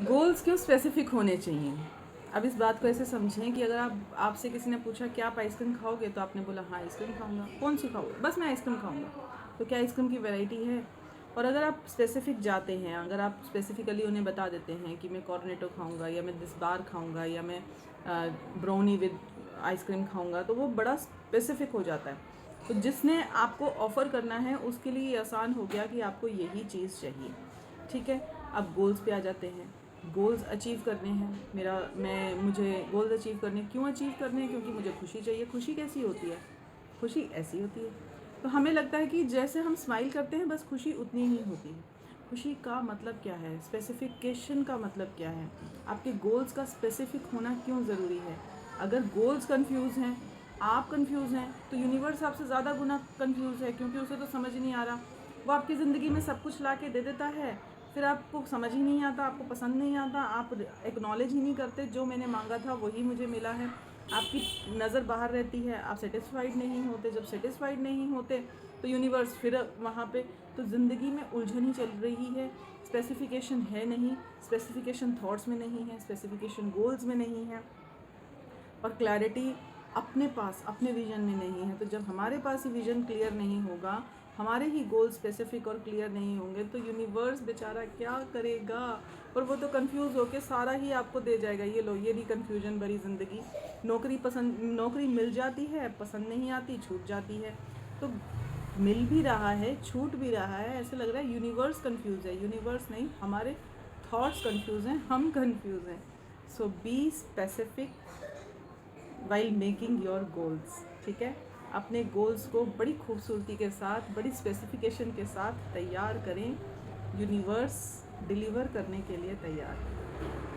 Goals क्यों specific होने चाहिए? अब इस बात को ऐसे समझें कि अगर आपसे किसी ने पूछा कि आप आइसक्रीम खाओगे, तो आपने बोला हाँ आइसक्रीम खाऊंगा। कौन सी खाओगे? बस मैं आइसक्रीम खाऊंगा। तो क्या आइसक्रीम की वैरायटी है? और अगर आप स्पेसिफिक जाते हैं, अगर आप स्पेसिफिकली उन्हें बता देते हैं कि मैं कॉर्नेटो खाऊंगा, या मैं दिस बार खाऊंगा, या मैं ब्राउनी विद आइसक्रीम खाऊंगा, तो वो बड़ा स्पेसिफिक हो जाता है। तो जिसने आपको ऑफ़र करना है उसके लिए ये आसान हो गया कि आपको यही चीज़ चाहिए। ठीक है, अब गोल्स पे आ जाते हैं। गोल्स अचीव करने हैं, मुझे गोल्स अचीव करने, क्यों अचीव करने हैं? क्योंकि मुझे खुशी चाहिए। खुशी कैसी होती है? खुशी ऐसी होती है। तो हमें लगता है कि जैसे हम स्माइल करते हैं बस खुशी उतनी ही होती है। खुशी का मतलब क्या है? स्पेसिफिकेशन का मतलब क्या है? आपके गोल्स का स्पेसिफिक होना क्यों ज़रूरी है? अगर गोल्स कंफ्यूज हैं, आप कंफ्यूज हैं, तो यूनिवर्स आपसे ज़्यादा गुना कंफ्यूज है, क्योंकि उसे तो समझ नहीं आ रहा। वो आपकी ज़िंदगी में सब कुछ ला के दे देता है, फिर आपको समझ ही नहीं आता, आपको पसंद नहीं आता, आप एक्नॉलेज ही नहीं करते। जो मैंने मांगा था वही मुझे मिला है। आपकी नज़र बाहर रहती है, आप सेटिस्फाइड नहीं होते। जब सेटिस्फाइड नहीं होते तो यूनिवर्स फिर वहाँ पे, तो ज़िंदगी में उलझन ही चल रही है। स्पेसिफिकेशन है नहीं, स्पेसिफिकेशन थॉट्स में नहीं है, स्पेसिफिकेशन गोल्स में नहीं है, और क्लैरिटी अपने पास अपने विजन में नहीं है। तो जब हमारे पास ही विजन क्लियर नहीं होगा, हमारे ही गोल स्पेसिफिक और क्लियर नहीं होंगे, तो यूनिवर्स बेचारा क्या करेगा? और वो तो कंफ्यूज होके सारा ही आपको दे जाएगा। ये लो, ये भी कंफ्यूजन भरी ज़िंदगी। नौकरी मिल जाती है, पसंद नहीं आती, छूट जाती है। तो मिल भी रहा है, छूट भी रहा है, ऐसे लग रहा है यूनिवर्स कंफ्यूज है। यूनिवर्स नहीं, हमारे थॉट्स कंफ्यूज हैं, हम कंफ्यूज हैं। So be specific while making your goals. ठीक है, अपने गोल्स को बड़ी खूबसूरती के साथ, बड़ी स्पेसिफिकेशन के साथ तैयार करें। यूनिवर्स डिलीवर करने के लिए तैयार है।